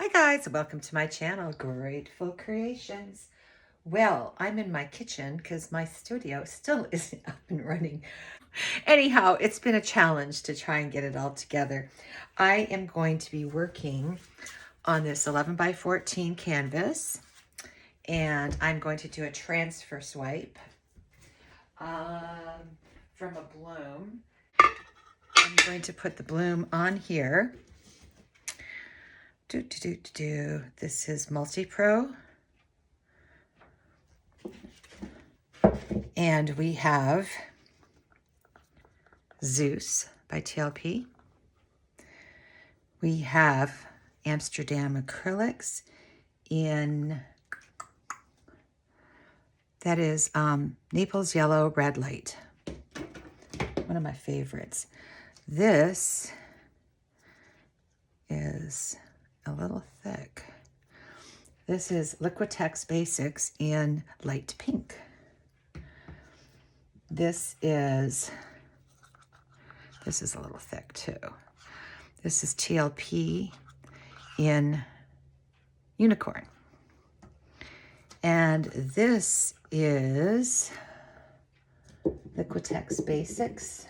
Hi guys, welcome to my channel, Grateful Creations. Well, I'm in my kitchen because my studio still isn't up and running. Anyhow, it's been a challenge to try and get it all together. I am going to be working on this 11 by 14 canvas, and I'm going to do a transfer swipe from a bloom. I'm going to put the bloom on here. This is Multi-Pro. And we have Zeus by TLP. We have Amsterdam acrylics in, that is Naples Yellow Red Light. One of my favorites. This is a little thick. This is Liquitex Basics in light pink. This is a little thick too. This is TLP in Unicorn. And this is Liquitex Basics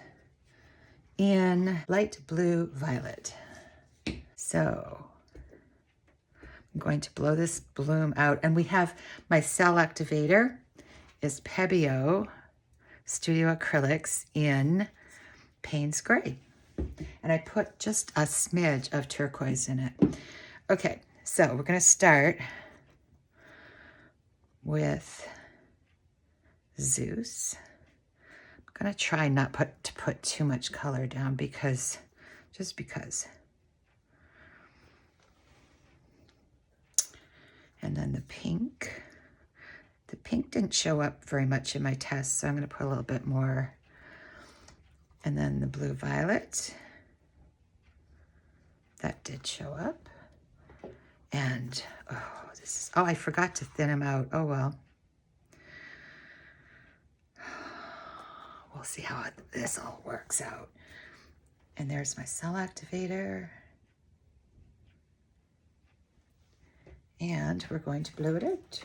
in light blue violet. So I'm going to blow this bloom out, and we have my cell activator is Pebeo Studio Acrylics in Payne's Gray. And I put just a smidge of turquoise in it. Okay, so we're going to start with Zeus. I'm going to try not to put too much color down just because. And then the pink. The pink didn't show up very much in my test, so I'm going to put a little bit more. And then the blue violet. That did show up. And, oh, I forgot to thin them out. Oh, well. We'll see how this all works out. And there's my cell activator. And we're going to blow it out.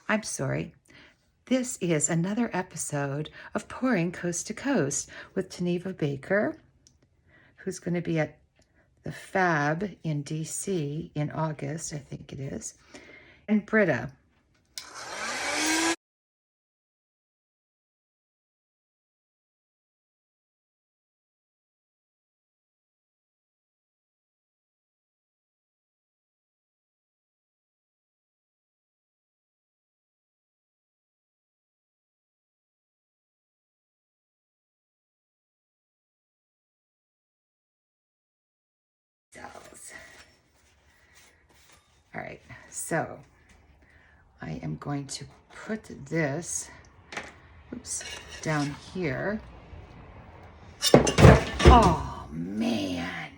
I'm sorry. This is another episode of Pouring Coast to Coast with Teneva Baker, who's going to be at the Fab in DC in August, I think it is, and Britta. All right, so I am going to put this, down here. Oh, man.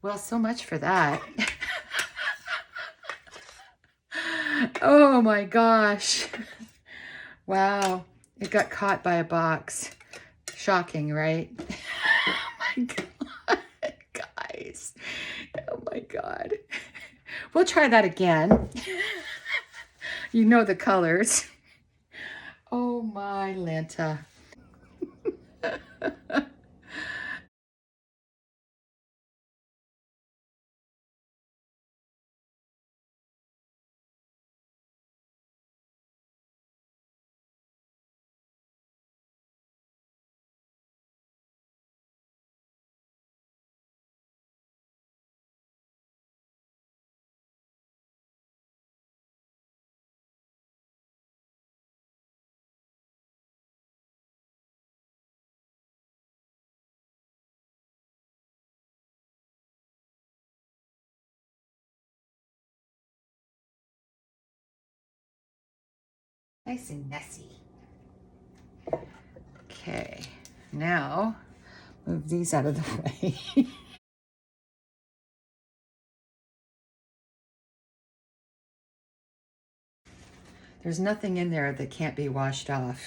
Well, so much for that. Oh my gosh. Wow, it got caught by a box. Shocking, right? Oh my God, guys. Oh my God. We'll try that again. You know the colors. Oh my Lanta. Nice and messy. Okay, now move these out of the way. There's nothing in there that can't be washed off.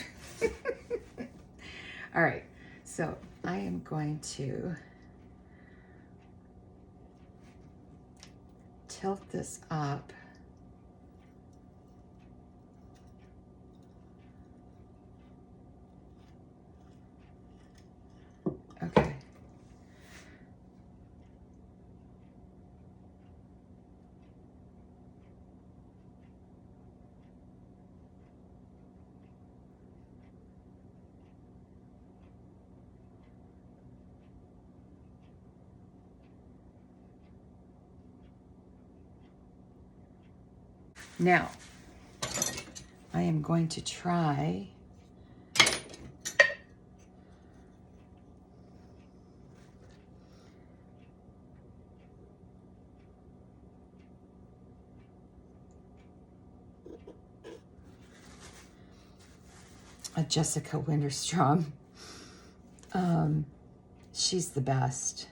All right, so I am going to tilt this up. Okay. Now, I am going to try a Jessica Winterstrom. She's the best.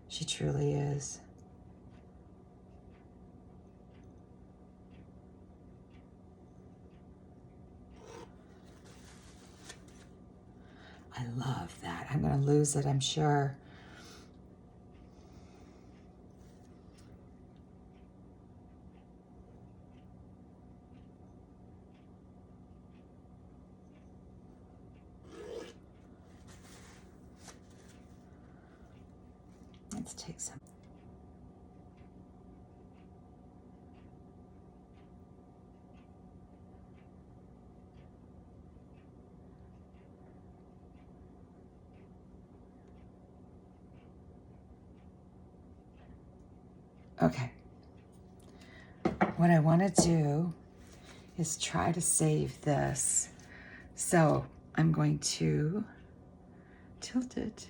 She truly is. I love that. I'm going to lose it, I'm sure. Let's take some. Okay. What I want to do is try to save this. So I'm going to tilt it.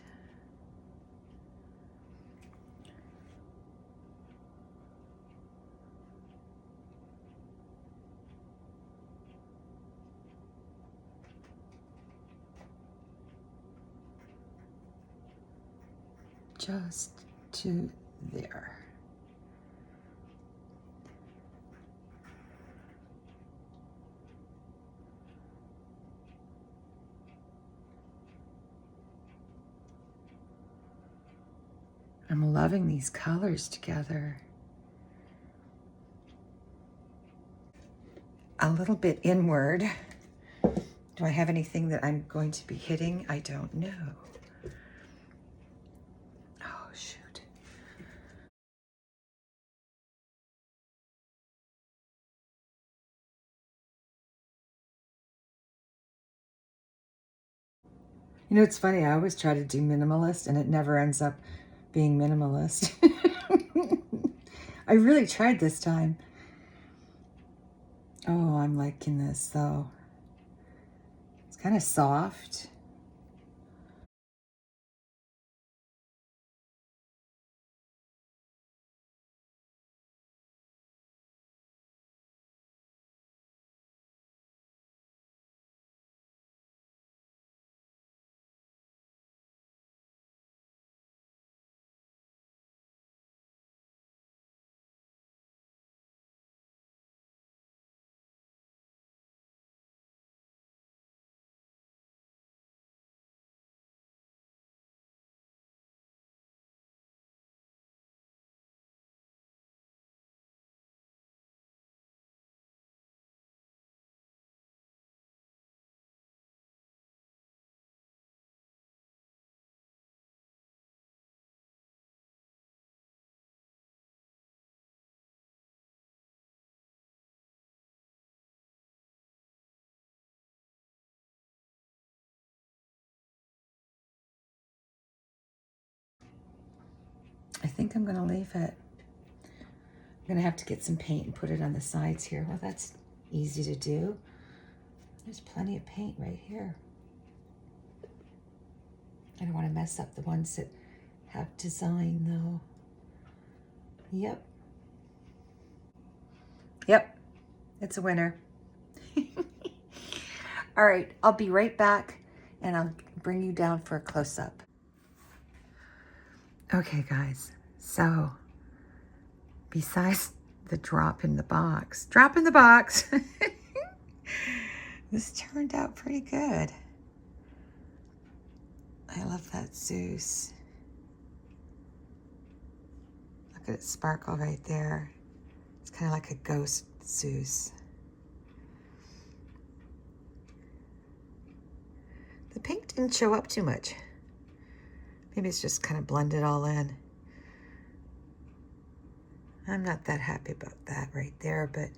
Just to there. I'm loving these colors together. A little bit inward. Do I have anything that I'm going to be hitting? I don't know. Oh, shoot. You know, it's funny, I always try to do minimalist and it never ends up being minimalist. I really tried this time. Oh, I'm liking this though. It's kind of soft. I think I'm gonna leave it. I'm gonna have to get some paint and put it on the sides here. Well, that's easy to do. There's plenty of paint right here. I don't want to mess up the ones that have design though. Yep. Yep, it's a winner. All right, I'll be right back and I'll bring you down for a close-up. Okay guys, so besides the drop in the box, this turned out pretty good. I love that Zeus. Look at it sparkle right there. kind of like a ghost Zeus. The pink didn't show up too much. Maybe it's just kind of blended all in. I'm not that happy about that right there, but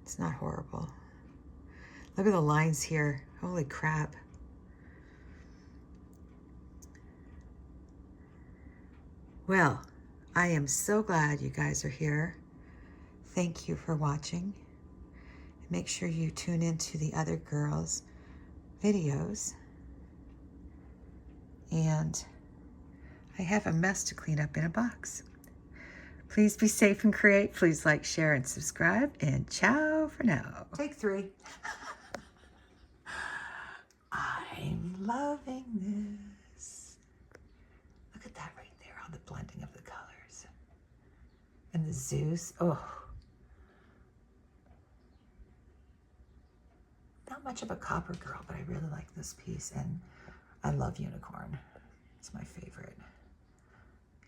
it's not horrible. Look at the lines here. Holy crap. Well, I am so glad you guys are here. Thank you for watching. Make sure you tune into the other girls' videos. And I have a mess to clean up in a box. Please be safe and create. Please like, share, and subscribe. And ciao for now. Take 3. I'm loving this. Look at that right there, all the blending of the colors. And the Zeus, oh. Not much of a copper girl, but I really like this piece, and I love unicorn. It's my favorite.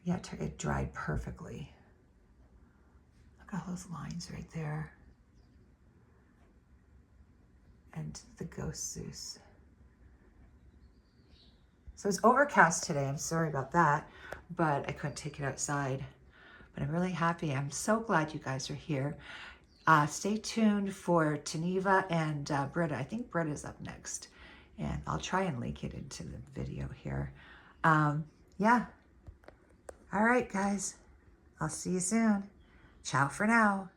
Yeah, it dried perfectly. Look at all those lines right there. And the ghost Zeus. So it's overcast today. I'm sorry about that, but I couldn't take it outside. But I'm really happy. I'm so glad you guys are here. Stay tuned for Geneva and Britta. I think Britta's up next. And I'll try and link it into the video here. Yeah. All right, guys. I'll see you soon. Ciao for now.